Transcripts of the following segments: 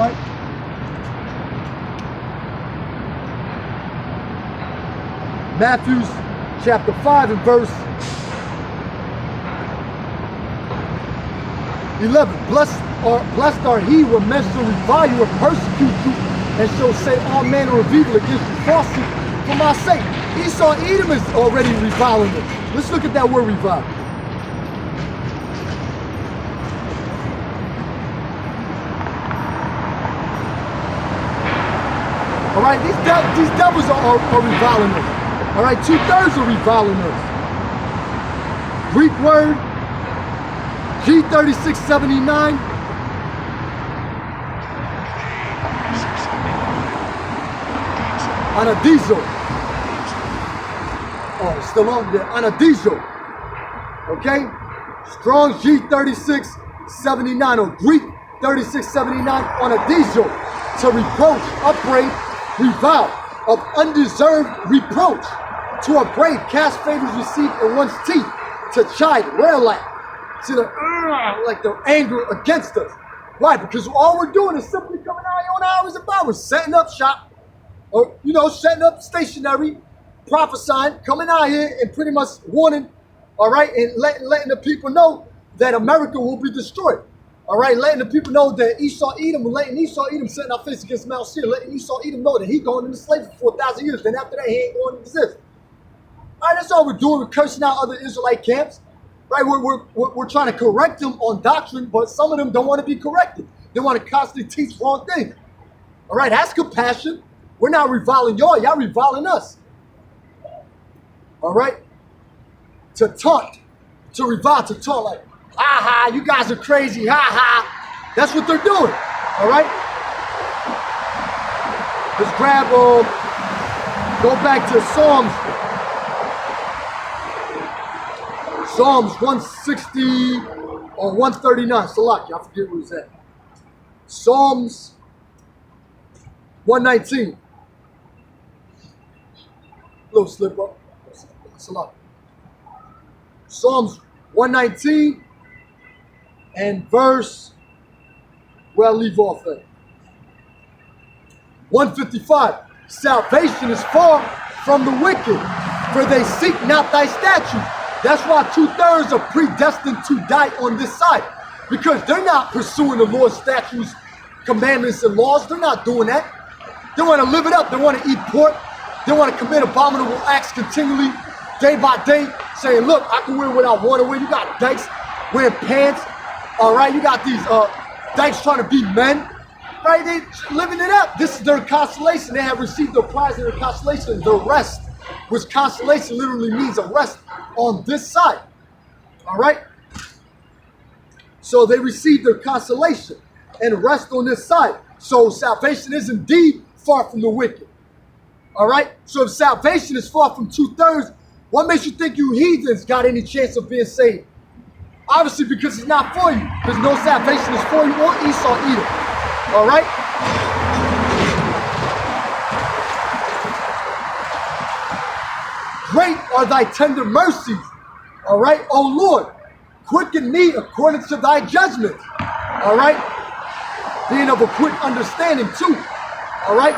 right? Matthew chapter 5 and verse 11. Blessed are he when men shall revile you and persecute you, and shall say all manner of evil against you falsely for my sake. Esau, Edom is already reviling them. Let's look at that word revile. All right, these devils are reviling us. All right, 2/3 are reviling us. Greek word, G3679. Anadizo. Oh, it's still on there. Anadizo. Okay? Strong G3679 or Greek 3679 Anadizo. To reproach, upbraid, revile, of undeserved reproach, to upbraid, cast favors received in one's teeth, to chide, rail at, to the like the anger against us. Why? Because all we're doing is simply coming out here on hours and hours, setting up shop, or setting up stationary, prophesying, coming out here and pretty much warning, all right, and letting the people know that America will be destroyed. All right, letting the people know that Esau Edom, letting Esau Edom setting our face against Mount Seir, letting Esau Edom know that he going into slavery for 4,000 years. Then after that, he ain't going to exist. All right, that's all we're doing. We're cursing out other Israelite camps. Right, we're trying to correct them on doctrine, but some of them don't want to be corrected. They want to constantly teach wrong things. All right, that's compassion. We're not reviling y'all reviling us. All right, to taunt, to revile, to taunt, like, ha ha, you guys are crazy, ha ha. That's what they're doing, all right? Let's grab, go back to Psalms 160 or 139, Salaki, I forget where it's at. Psalms 119. Little slip up, Salaki. Psalms 119. And verse, where I leave off at, 155. Salvation is far from the wicked, for they seek not thy statutes. That's why 2/3 are predestined to die on this side, because they're not pursuing the Lord's statutes, commandments, and laws. They're not doing that. They want to live it up. They want to eat pork. They want to commit abominable acts continually, day by day, saying, look, I can wear what I want to wear. You got dykes wearing pants. All right, you got these dykes trying to be men, right? They living it up. This is their consolation. They have received their prize and their consolation, their rest, which consolation literally means a rest on this side. All right? So they received their consolation and rest on this side. So salvation is indeed far from the wicked. All right? So if salvation is far from 2/3, what makes you think you heathens got any chance of being saved? Obviously, because it's not for you. Because no salvation is for you or Esau either. All right? Great are thy tender mercies. All right? O Lord, quicken me according to thy judgment. All right? Being of a quick understanding too. All right?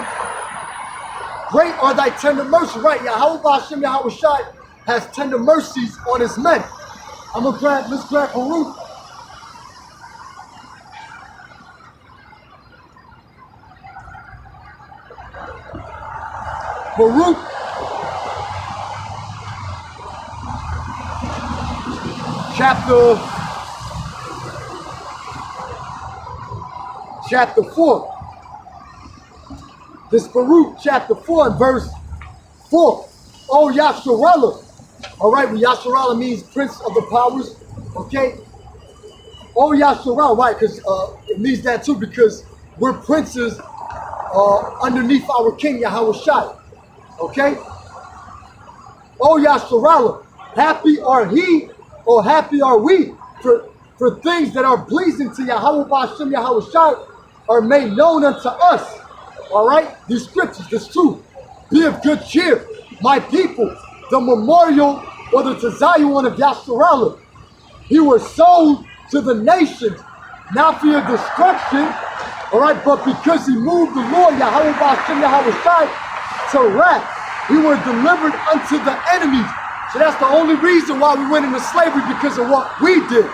Great are thy tender mercies. Right? Yahweh Hashem Yahweh Shai has tender mercies on his men. Let's grab Baruch. Baruch. Chapter 4. This Baruch chapter 4 and verse 4. Oh Yasharallah. All right, well, Yasharallah means prince of the powers, okay? Oh, Yasharallah, right, because it means that too, because we're princes underneath our king, Yahweh Shai, okay? Oh, Yasharallah, happy are he, or happy are we, for things that are pleasing to Yahweh Hashem, Yahweh Shai, are made known unto us, all right? These scriptures, this truth. Be of good cheer, my people. The memorial, whether to Zion of Yasharallah, he was sold to the nations, not for your destruction, All right, but because he moved the Lord, Yahweh Ba'ashem Yahweh Shai, to wrath, we were delivered unto the enemies. So that's the only reason why we went into slavery, because of what we did.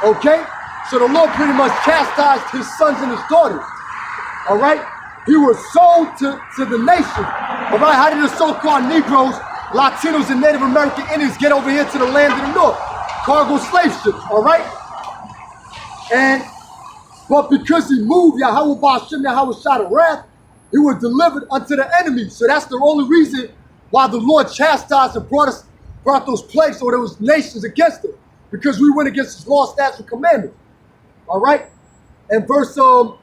Okay? So the Lord pretty much chastised his sons and his daughters. All right? He was sold to the nation. All right? How did the so-called Negroes, Latinos, and Native American Indians get over here to the land of the North? Cargo slave ships. All right? But because he moved Yahweh Ba'ashem Yahweh Shai to wrath, he was delivered unto the enemy. So that's the only reason why the Lord chastised and brought those plagues, or there was nations against him, because we went against his law, statutes, and commandments. All right? And verse 6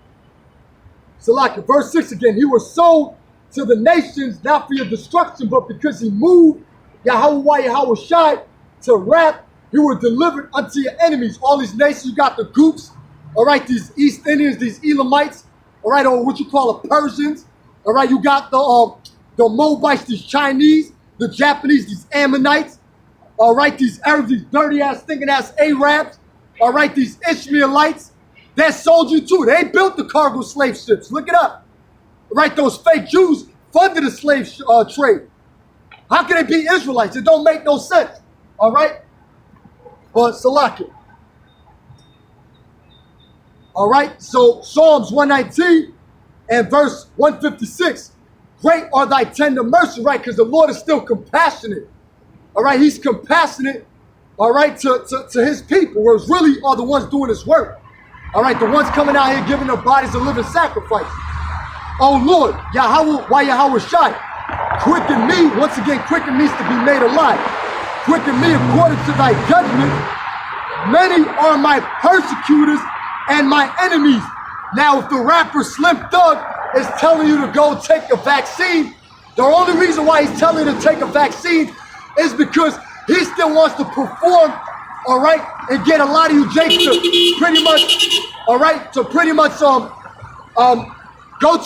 again, he was sold to the nations, not for your destruction, but because he moved Yahweh Shai to wrath, he was delivered unto your enemies. All these nations, you got the Gooks, all right, these East Indians, these Elamites, all right, or what you call the Persians, all right, you got the Moabites, these Chinese, the Japanese, these Ammonites, all right, these Arabs, these dirty-ass, stinking-ass Arabs, all right, these Ishmaelites, that sold you too. They built the cargo slave ships. Look it up. All right, those fake Jews funded the slave trade. How can they be Israelites? It don't make no sense, all right? But Salaki. All right, so Psalms 119 and verse 156. Great are thy tender mercy, right? Because the Lord is still compassionate. All right, he's compassionate, all right, to his people, whereas really are the ones doing his work. All right, the ones coming out here giving their bodies a living sacrifice. Oh Lord, Yahweh Shai, quicken me. Once again, quicken means to be made alive. Quicken me according to thy judgment. Many are my persecutors and my enemies. Now, if the rapper Slim Thug is telling you to go take a vaccine, the only reason why he's telling you to take a vaccine is because he still wants to perform, all right, and get a lot of you jakes to pretty much, all right, to pretty much go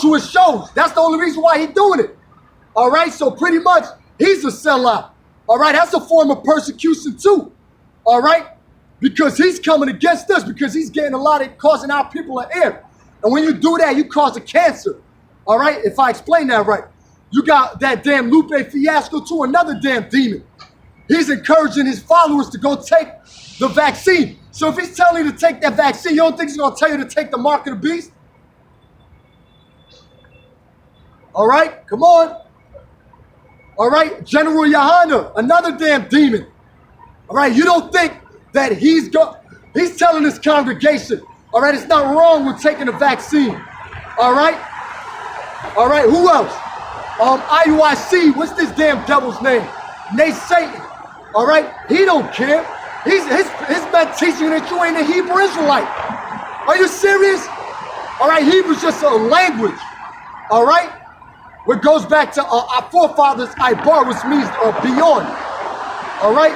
to his shows. That's the only reason why he's doing it. All right, so pretty much he's a sellout. All right, that's a form of persecution too. All right, because he's coming against us, because he's getting a lot of causing our people an air. And when you do that, you cause a cancer. All right, if I explain that right. You got that damn Lupe Fiasco too, another damn demon. He's encouraging his followers to go take the vaccine. So if he's telling you to take that vaccine, you don't think he's going to tell you to take the mark of the beast? All right, come on. All right, General Yohana, another damn demon. All right, you don't think that he's telling his congregation, all right, it's not wrong with taking the vaccine. All right, who else? IUIC, what's this damn devil's name? Nate Satan. All right, he don't care. His man teaching that you ain't a Hebrew Israelite. Are you serious? All right, Hebrew's just a language. All right, what goes back to our forefathers, Ibar, which means beyond. All right,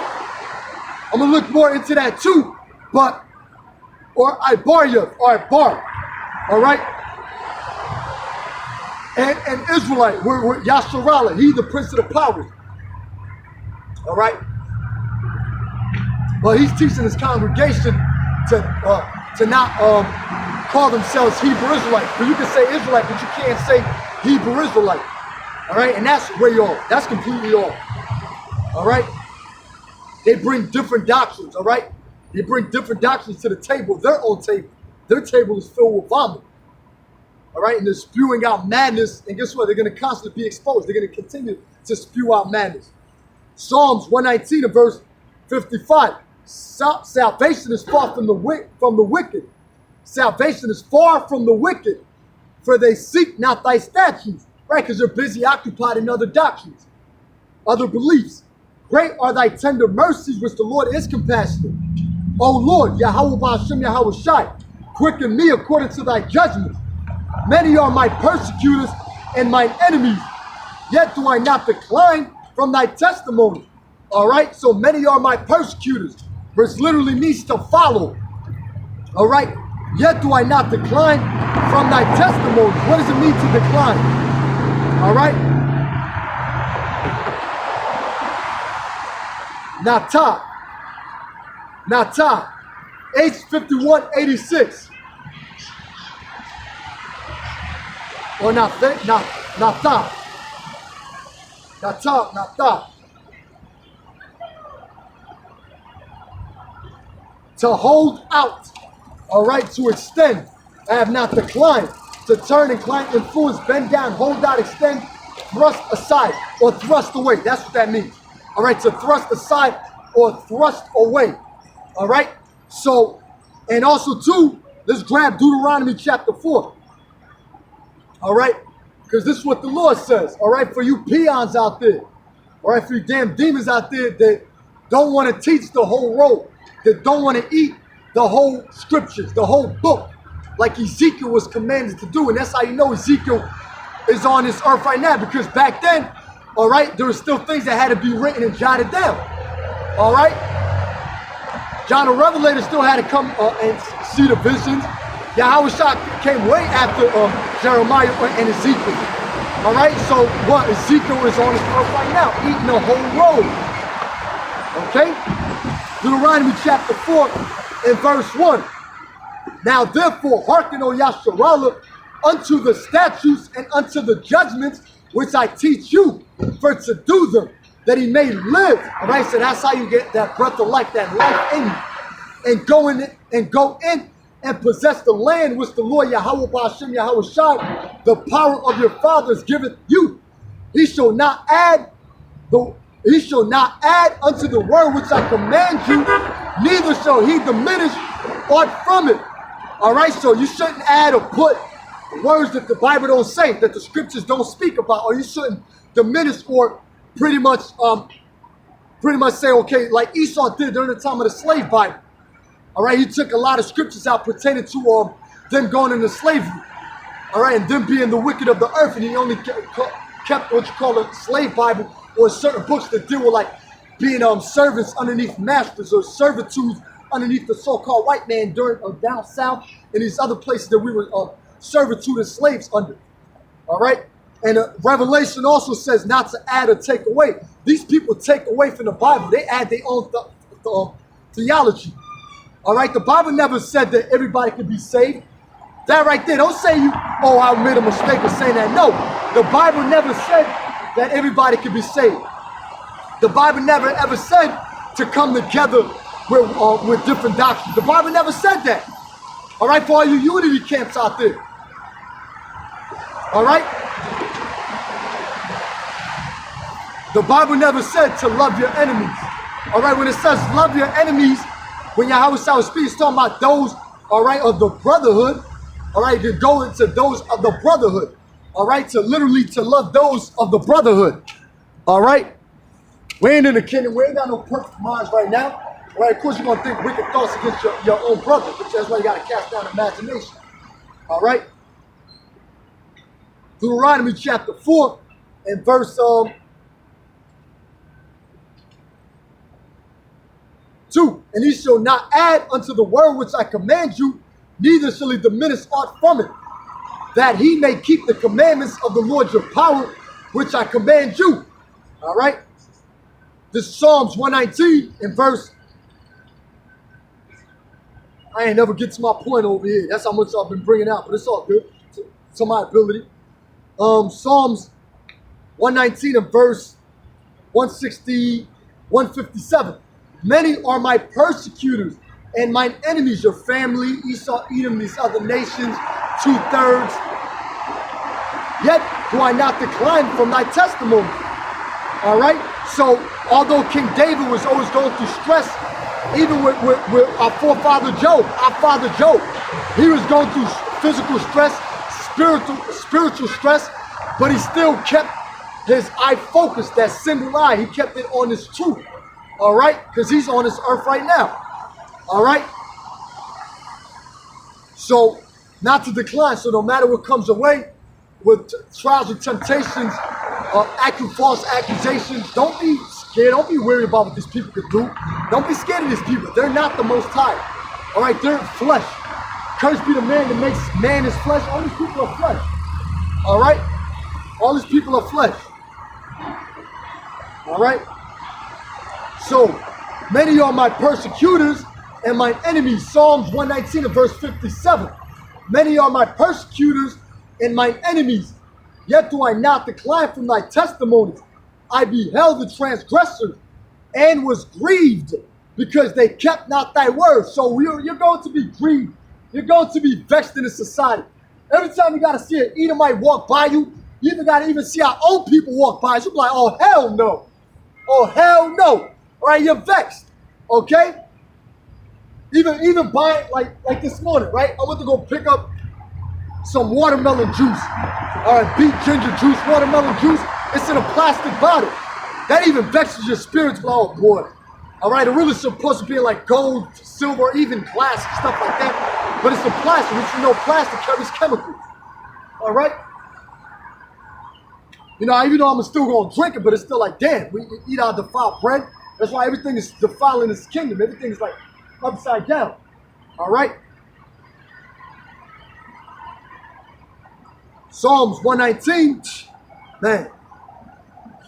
I'm gonna look more into that too, or Ibaria, or Ibar. All right. And Israelite, we're Yasharallah, he the prince of the powers. All right? But he's teaching his congregation to not call themselves Hebrew Israelite. But you can say Israelite, but you can't say Hebrew Israelite. All right? And that's way off. That's completely off. All right? They bring different doctrines, all right? They bring different doctrines to the table, their own table. Their table is filled with vomit. All right, and they're spewing out madness, and guess what? They're going to constantly be exposed. They're going to continue to spew out madness. Psalms 119 and verse 55. Salvation is far from the wicked. Salvation is far from the wicked, for they seek not thy statutes. Right, because they're busy occupied in other doctrines, other beliefs. Great are thy tender mercies, which the Lord is compassionate. O Lord, Yahweh Ba'ashem Yahweh Shai, quicken me according to thy judgments. Many are my persecutors and mine enemies, yet do I not decline from thy testimony. All right, so many are my persecutors, which literally means to follow. All right, yet do I not decline from thy testimony. What does it mean to decline? All right, Nata, H5186. or Natha, to hold out, all right, to extend. I have not declined, to turn, incline, influence, bend down, hold out, extend, thrust aside, or thrust away. That's what that means. All right, to thrust aside or thrust away. All right, so, and also too, let's grab Deuteronomy chapter 4. All right, because this is what the Lord says. All right, for you peons out there. All right, for you damn demons out there that don't want to teach the whole road, that don't want to eat the whole scriptures, the whole book, like Ezekiel was commanded to do. And that's how you know Ezekiel is on this earth right now, because back then, all right, there were still things that had to be written and jotted down. All right, John the Revelator still had to come and see the visions. Yahushua came way after Jeremiah and Ezekiel. All right, so what? Ezekiel is on this earth right now, eating the whole road. Okay, Deuteronomy chapter 4 and verse 1. Now therefore hearken, O Yasharallah, unto the statutes and unto the judgments which I teach you, for to do them, that he may live. All right, so that's how you get that breath of life, that life in you, and go in and possess the land which the Lord Yahweh Ba'ashem Yahweh Shai, the power of your fathers, giveth you. He shall not add unto the word which I command you, neither shall he diminish aught from it. All right, so you shouldn't add or put words that the Bible don't say, that the scriptures don't speak about, or you shouldn't diminish or pretty much say, okay, like Esau did during the time of the slave Bible. All right, he took a lot of scriptures out pertaining to them going into slavery. All right, and them being the wicked of the earth, and he only kept what you call a slave Bible, or certain books that deal with like being servants underneath masters, or servitudes underneath the so-called white man during down south and these other places that we were servitude and slaves under. All right, and Revelation also says not to add or take away. These people take away from the Bible. They add their own theology. All right, the Bible never said that everybody could be saved. That right there, don't say I made a mistake of saying that. No, the Bible never said that everybody could be saved. The Bible never ever said to come together with different doctrines. The Bible never said that. All right, for all you unity camps out there. All right? The Bible never said to love your enemies. All right, when it says love your enemies, when Yahweh Shah speaks, it's talking about those, all right, of the brotherhood. All right, to go into those of the brotherhood. All right, to literally to love those of the brotherhood. All right? We ain't in the kingdom. We ain't got no perfect minds right now. All right, of course you're going to think wicked thoughts against your own brother, but that's why you got to cast down imagination. All right? Deuteronomy chapter 4 and verse 2. And he shall not add unto the word which I command you, neither shall he diminish aught from it, that he may keep the commandments of the Lord your power, which I command you. All right? This is Psalms 119 and verse. I ain't never get to my point over here. That's how much I've been bringing out, but it's all good to my ability. Psalms 119 and verse 160, 157. Many are my persecutors and mine enemies, your family, Esau, Edom, these other nations, 2/3. Yet do I not decline from thy testimony. All right? So, although King David was always going through stress, even with our forefather Job, our father Job, he was going through physical stress, spiritual stress, but he still kept his eye focused, that single eye. He kept it on his truth. All right? Because he's on this earth right now. All right? So, not to decline. So, no matter what comes away with trials and temptations, false accusations, don't be scared. Don't be worried about what these people could do. Don't be scared of these people. They're not the Most High. All right? They're flesh. Cursed be the man that makes man his flesh. All these people are flesh. All right? All these people are flesh. All right? So, many are my persecutors and my enemies. Psalms 119 and verse 57. Many are my persecutors and mine enemies. Yet do I not decline from thy testimonies. I beheld the transgressors and was grieved because they kept not thy word. So you're going to be grieved. You're going to be vexed in the society. Every time you got to see an Edomite walk by you, you even got to even see our own people walk by. You're like, oh, hell no. Oh, hell no. All right, you're vexed. Okay? Even buying, like this morning, right? I went to go pick up some watermelon juice. All right, beet ginger juice, watermelon juice. It's in a plastic bottle. That even vexes your spirits. Oh, boy. All right, it really supposed to be like gold, silver, even glass, stuff like that. But it's a plastic, which you know plastic carries chemicals. All right? You know, even though I'm still going to drink it, but it's still like, damn, we eat our defiled bread. That's why everything is defiled in this kingdom. Everything is like upside down. All right? Psalms 119, man.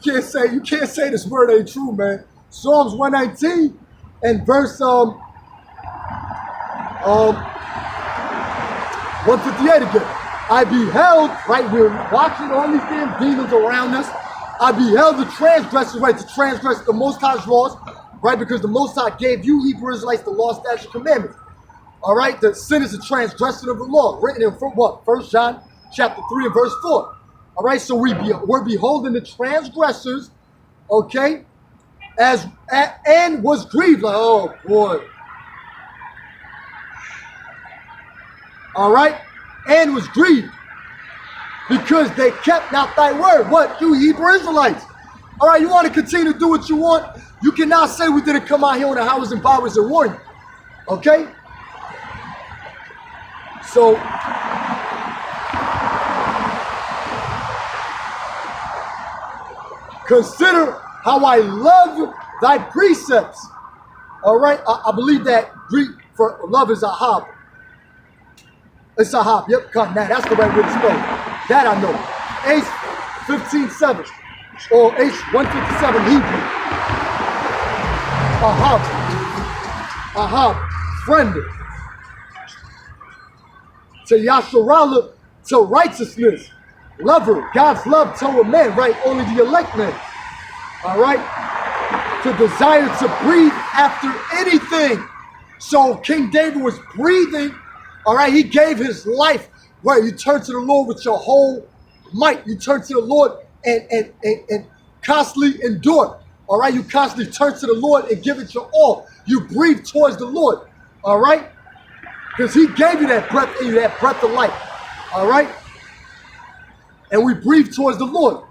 You can't say this word ain't true, man. Psalms 119 and verse 158 again. I beheld, right, we're watching all these damn demons around us. I beheld the transgressors, right, to transgress the Most High's laws, right, because the Most High gave you Hebrew Israelites the law, statute, commandments. All right, the sin is a transgression of the law, written in what? 1 John chapter 3 and verse 4. All right, so we're beholding the transgressors, okay, and was grieved. Like, oh boy. All right, and was grieved because they kept not thy word. What? You Hebrew Israelites. All right, you want to continue to do what you want? You cannot say we didn't come out here on the highways and byways and warn you. Okay? So, consider how I love thy precepts. All right? I believe that Greek for love is ahab. It's ahab. Yep, cut that. That's the right way to spell it. That I know. H15:7 or H157 Hebrew. Ahab. Ahab. Friend. To Yasharallah, to righteousness. Lover. God's love toward man, right? Only the elect man. All right? To desire to breathe after anything. So King David was breathing. All right? He gave his life. Right? You turn to the Lord with your whole might. You turn to the Lord and constantly endure. All right? You constantly turn to the Lord and give it your all. You breathe towards the Lord. All right? Because he gave you that breath in you, that breath of life. All right? And we breathe towards the Lord.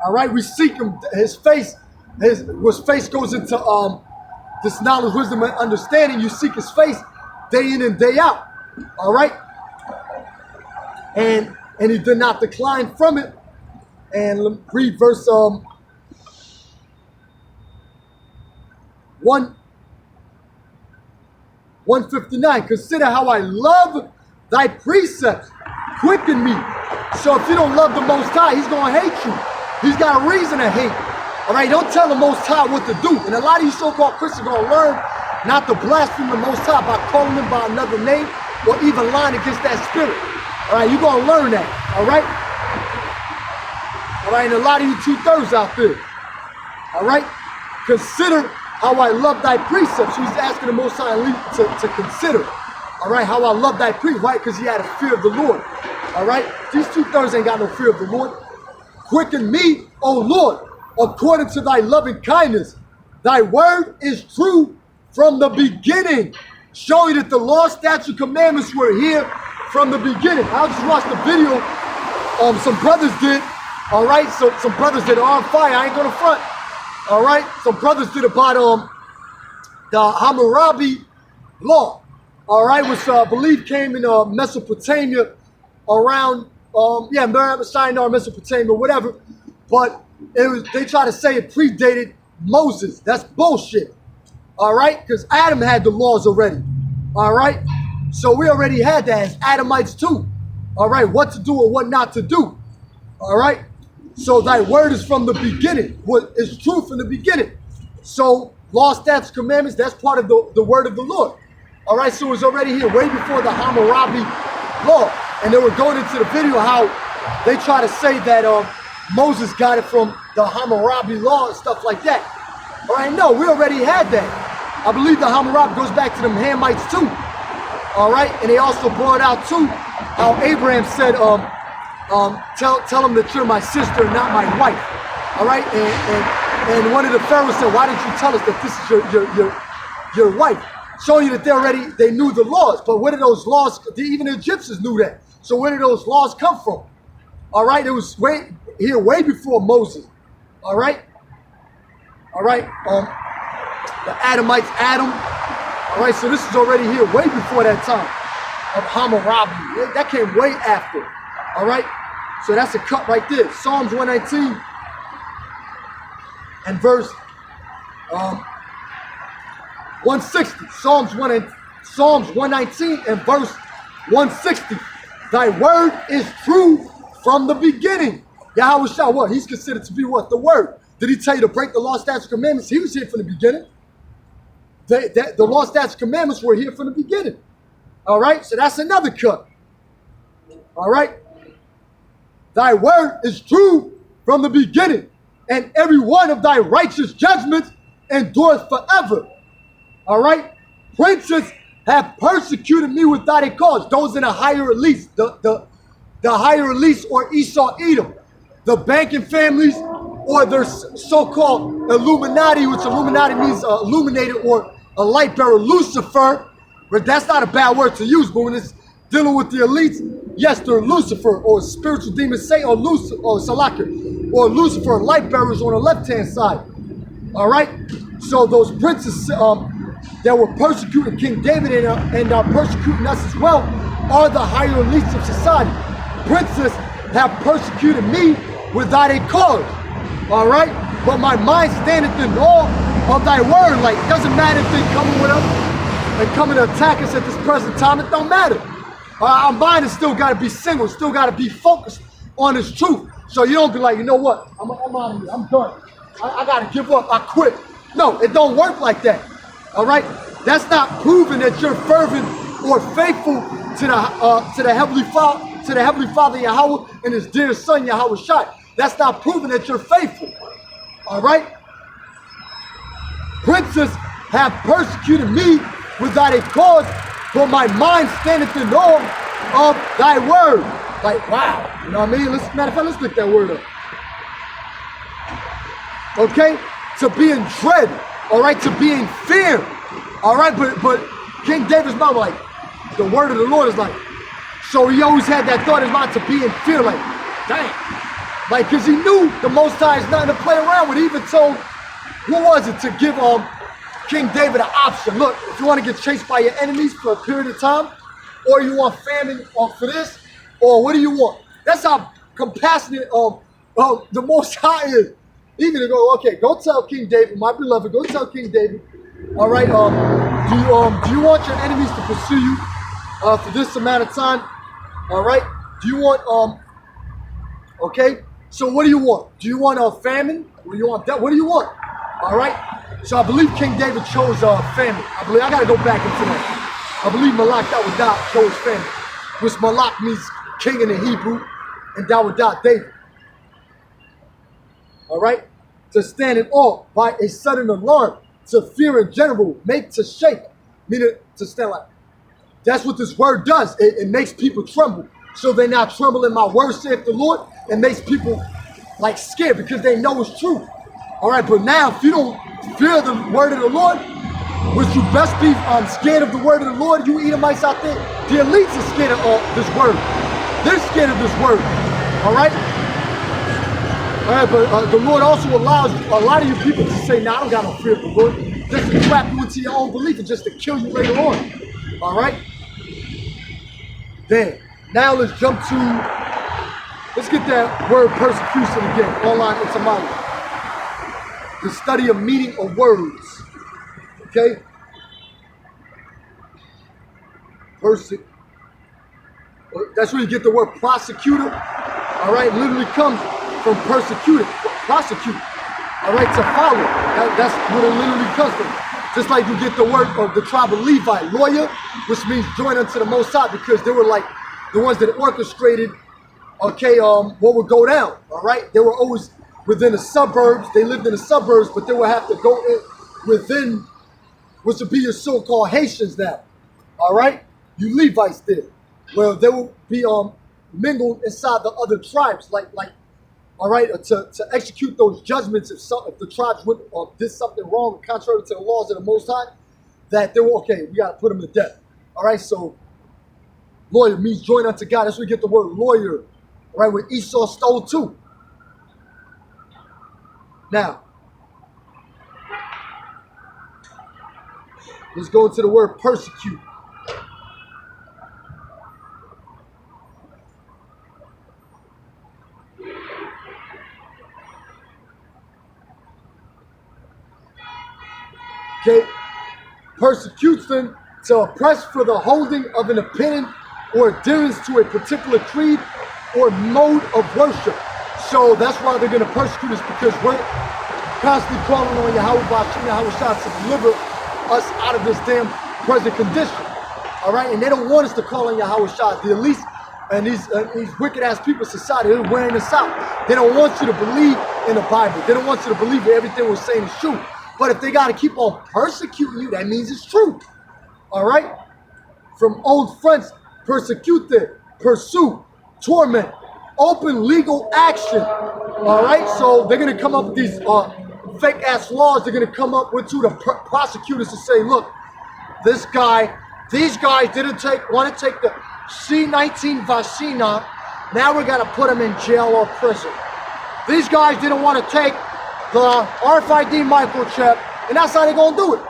All right? We seek him, his face, his face goes into this knowledge, wisdom, and understanding. You seek his face day in and day out. All right? And he did not decline from it. And let me read verse 159. Consider how I love thy precepts. Quicken me. So if you don't love the Most High, he's going to hate you. He's got a reason to hate. All right, don't tell the Most High what to do. And a lot of you so-called Christians are going to learn not to blaspheme the Most High by calling him by another name or even lying against that spirit. All right, you're going to learn that. All right? All right, and a lot of you 2/3 out there. All right? Consider how I love thy precepts. He's asking the Most High to consider. All right, how I love thy precepts, right? Because he had a fear of the Lord. All right? These 2/3 ain't got no fear of the Lord. Quicken me, O Lord, according to thy loving kindness. Thy word is true from the beginning. Showing that the law, statute, commandments were here from the beginning. I just watched the video some brothers did. All right, so some brothers did on fire. I ain't gonna front. All right, some brothers did about the Hammurabi law. All right, which I believe came in Mesopotamia around Shinar, Mesopotamia, whatever. But they try to say it predated Moses. That's bullshit. All right, because Adam had the laws already. All right, so we already had that as Adamites too. All right, what to do or what not to do. All right, so thy word is from the beginning. What is true from the beginning. So law, statutes, commandments, that's part of the word of the Lord. All right, so it's already here way before the Hammurabi law. And they were going into the video how they try to say that Moses got it from the Hammurabi law and stuff like that. All right, no, we already had that. I believe the Hammurabi goes back to them Hamites too. All right, and they also brought out too how Abraham said, tell them that you're my sister, not my wife. All right, and one of the pharaohs said, why didn't you tell us that this is your wife? Showing you that they knew the laws. But where did those laws? Even the Egyptians knew that. So where did those laws come from? All right, it was way before Moses. All right. The Adamites, Adam. All right, so this is already here way before that time of Hammurabi. That came way after. All right, so that's a cut right there. Psalms 119 and verse 160. Psalms 119 and verse 160. Thy word is true from the beginning. Yahweh Shah, what? He's considered to be what? The word. Did he tell you to break the law, statutes, commandments? He was here from the beginning. The law, statutes, commandments were here from the beginning. All right, so that's another cut. All right. Thy word is true from the beginning, and every one of thy righteous judgments endureth forever. All right. Princes have persecuted me without a cause. Those in the higher elites, the higher elites or Esau Edom, the banking families, or their so-called Illuminati, which Illuminati means illuminated or a light bearer, Lucifer. But that's not a bad word to use, but when it's dealing with the elites, yes, they're Lucifer or spiritual demon Satan or Lucifer or Salakir or Lucifer, light bearers on the left-hand side. All right. So those princes that were persecuting King David and are persecuting us as well are the higher elites of society. Princes have persecuted me without a cause. All right. But my mind standeth in awe of thy word. Like, it doesn't matter if they coming with us and coming to attack us at this present time. It don't matter. Our mind has still got to be single, still got to be focused on His truth. So you don't be like, you know what? I'm out of here. I'm done. I got to give up. I quit. No, it don't work like that. All right. That's not proving that you're fervent or faithful to the Heavenly Father Yahweh and His dear Son Yahweh Shai. That's not proving that you're faithful. All right. Princes have persecuted me without a cause, but my mind standeth in awe of thy word. Like, wow. You know what I mean? Matter of fact, let's look that word up. Okay? To be in dread. All right? To be in fear. All right? But King David's mouth, like, the word of the Lord is like, so he always had that thought in his mind to be in fear. Like, dang. Like, because he knew the Most High is nothing to play around with. He even told, who was it, to give King David an option. Look, if you want to get chased by your enemies for a period of time, or you want famine for this, or what do you want? That's how compassionate the Most High is. Even to go, okay, go tell King David, my beloved, go tell King David, all right, do you want your enemies to pursue you for this amount of time? All right, do you want, okay, so what do you want? Do you want a famine? Or you want that? What do you want? All right. So I believe King David chose famine. I got to go back into that. I believe Malak Dawadah chose famine, which Malak means king in the Hebrew, and Dawadah, David. All right. To stand in awe by a sudden alarm, to fear in general, make to shake, meaning to stand like. That's what this word does. It makes people tremble. So they're not trembling my word, saith the Lord. It makes people like scared because they know it's true. All right, but now if you don't fear the word of the Lord, which you best be scared of the word of the Lord, you Edomites out there, the elites are scared of this word. They're scared of this word. All right? All right, but the Lord also allows a lot of you people to say, nah, I don't got no fear of the Lord. Just to trap you into your own belief and just to kill you later on. All right? Then, now let's jump to, let's get that word persecution again, online etymology. The study of meaning of words. Okay? That's where you get the word prosecutor. All right? Literally comes from persecuted, prosecute. All right? To follow. That's what it literally comes from. Just like you get the word of the tribe of Levi, lawyer, which means join unto the Most High, because they were like the ones that orchestrated, okay, what would go down, all right? They were always within the suburbs. They lived in the suburbs, but they would have to go in within, which would be your so-called Haitians now, all right? You Levites did. Well, they will be mingled inside the other tribes, like all right, to execute those judgments if the tribes did something wrong, contrary to the laws of the Most High, that they were, okay, we got to put them to death. All right, so lawyer means join unto God. That's where we get the word lawyer, all right, where Esau stole too. Now, let's go into the word persecute. Okay, persecution, to oppress for the holding of an opinion or adherence to a particular creed or mode of worship. So that's why they're going to persecute us, because we're constantly calling on Yahweh to deliver us out of this damn present condition. All right, and they don't want us to call on Yahweh, the elites and these wicked ass people in society. They're wearing us out. They don't want you to believe in the Bible. They don't want you to believe that everything we're saying is true. But if they got to keep on persecuting you, that means it's true. All right? From old friends, persecute, pursue, torment, open legal action. All right? So they're going to come up with these fake-ass laws. They're going to come up with to the prosecutors to say, look, these guys didn't want to take the C-19 vaccine. Now we're going to put them in jail or prison. These guys didn't want to take the RFID microchip, and that's how they're going to do it.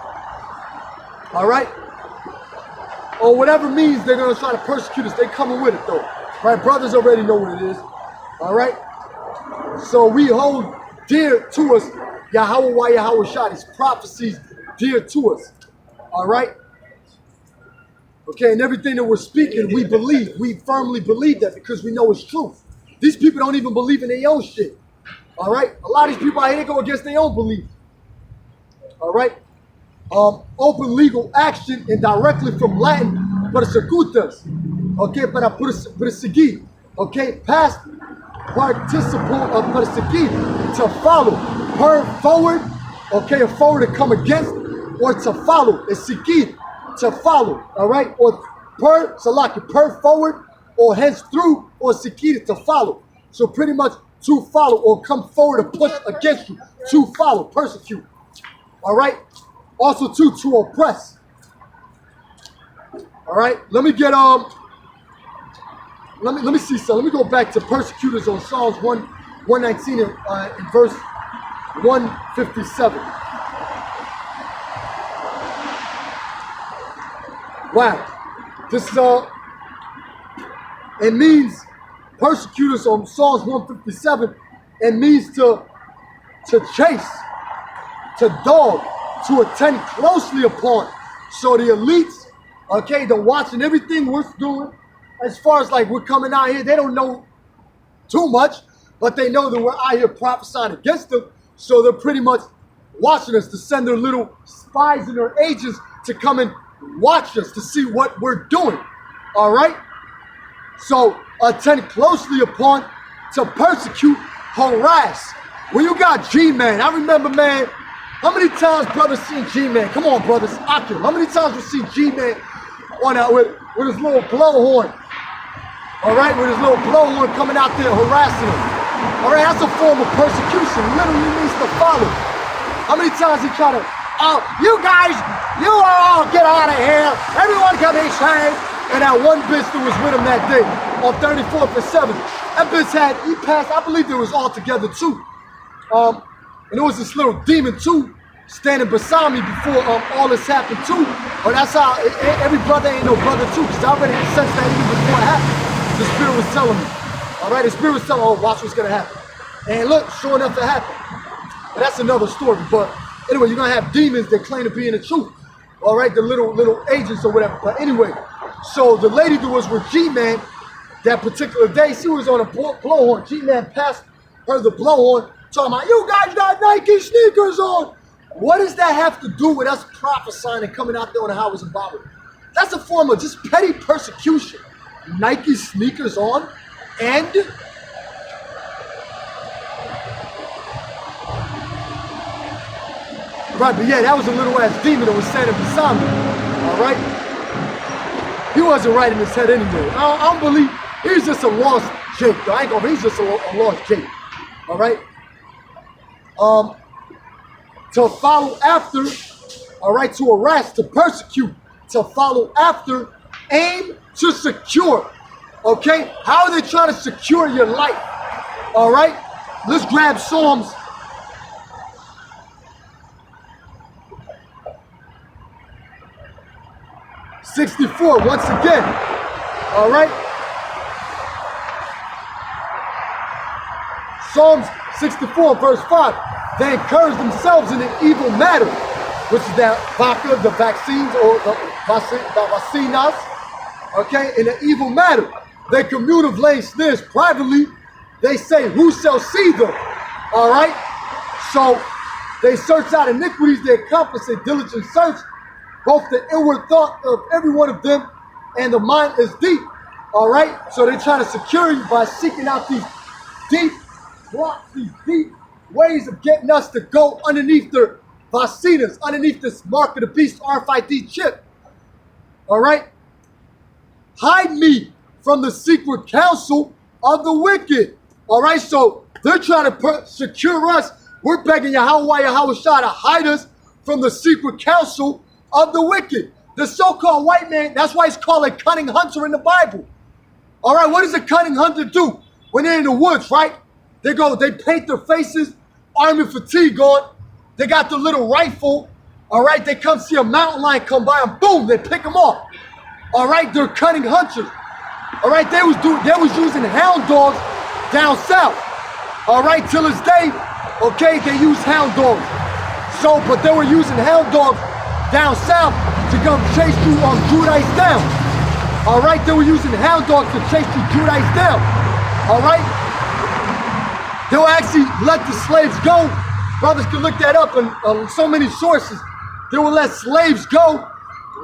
All right? Or whatever means they're going to try to persecute us. They're coming with it, though. Right? Brothers already know what it is. All right? So we hold dear to us Yahweh Shah, these prophecies dear to us. All right? Okay, and everything that we're speaking, we believe. We firmly believe that because we know it's true. These people don't even believe in their own shit. All right? A lot of these people out here, they go against their own belief. All right? Open legal action, and directly from Latin, persecutas. Okay, para perseguir. Okay, past participle of perseguir, to follow. Per, forward. Okay, a forward to come against, or to follow. Is seguir, to follow. All right? Or per, salaki, per forward, or hence through, or seguir, to follow. So pretty much, to follow or come forward to push against you. To follow, persecute. All right? Also to oppress. All right? Let me get let me see something. Let me go back to persecutors on Psalms 119 in verse 157. Wow. This it means persecutors on Psalms 157, it means to chase, to dog, to attend closely upon. So the elites, okay, they're watching everything we're doing. As far as like we're coming out here, they don't know too much, but they know that we're out here prophesying against them. So they're pretty much watching us, to send their little spies and their agents to come and watch us to see what we're doing. All right? So attend closely upon, to persecute, harass. When you got G-Man, I remember, man, how many times brothers seen G-Man? Come on, brothers, Akim. How many times we see G-Man on with his little blowhorn? All right, with his little blowhorn coming out there harassing him. All right, that's a form of persecution. Literally means to follow. How many times he try to, oh, you guys, you all get out of here. Everyone can be saved. And that one bitch that was with him that day on 34th and 7th, that bitch he passed, I believe there was all together too. And there was this little demon too, standing beside me before all this happened too. But that's how, every brother ain't no brother too, because I already sensed that even before it happened. The Spirit was telling me. All right, the Spirit was telling me, oh, watch what's going to happen. And look, sure enough, it happened. But that's another story. But anyway, you're going to have demons that claim to be in the truth. All right, the little agents or whatever. But anyway, so the lady that was with G-Man that particular day, she was on a blowhorn. G-Man passed her the blowhorn, talking about, you guys got Nike sneakers on. What does that have to do with us prophesying and coming out there on the highways and byways? That's a form of just petty persecution. Nike sneakers on, and right, but yeah, that was a little ass demon that was standing beside me. All right, he wasn't right in his head anyway. I don't believe he's just a lost Jake. I ain't gonna. He's just a lost Jake. All right. To follow after. All right, to harass, to persecute, to follow after, aim to secure. Okay, how are they trying to secure your life? All right, let's grab Psalms 64 once again. All right, Psalms 64 verse 5. They encourage themselves in an evil matter, which is that vodka, the vaccines, or the vacinas, okay, in an evil matter. They commune of laying snares privately. They say, who shall see them? All right? So they search out iniquities, they accomplish a diligent search, both the inward thought of every one of them and the mind is deep. All right? So they're trying to secure you by seeking out these deep plots, these deep ways of getting us to go underneath their vacinas, underneath this mark of the beast RFID chip. All right? Hide me from the secret counsel of the wicked. All right? So they're trying to secure us. We're begging Yahweh Shah to hide us from the secret counsel of the wicked. The so-called white man, that's why he's called a cunning hunter in the Bible. All right? What does a cunning hunter do when they're in the woods, right? They paint their faces, army fatigue on. They got the little rifle, all right? They come see a mountain lion come by and boom, they pick them off. All right, they're cunning hunters. All right, they was using hound dogs down south. All right, till this day, okay, they use hound dogs. So, but they were using hound dogs down south to come chase you on Judites down. All right, they were using hound dogs to chase you Judites down. All right, they will actually let the slaves go. Brothers can look that up on so many sources. They will let slaves go,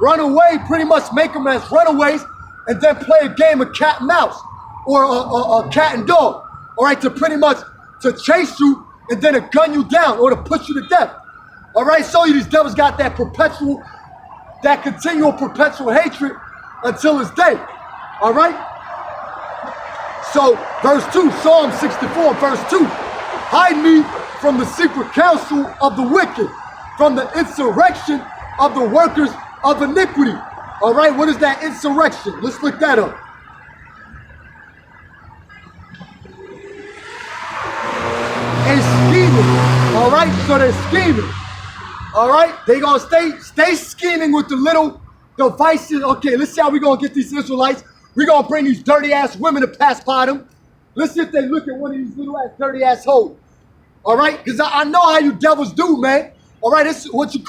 run away, pretty much make them as runaways, and then play a game of cat and mouse or a cat and dog. All right, to pretty much to chase you and then to gun you down or to put you to death. All right, so these devils got that continual perpetual hatred until this day. All right. So verse 2, Psalm 64, verse 2, hide me from the secret counsel of the wicked, from the insurrection of the workers of iniquity. All right, what is that insurrection? Let's look that up. And scheming. All right, so they're scheming. All right, they gonna stay scheming with the little devices. Okay, let's see how we gonna get these Israelites. We're gonna bring these dirty ass women to pass by them. Let's see if they look at one of these little ass dirty ass hoes. All right, because I know how you devils do, man. All right, this is what you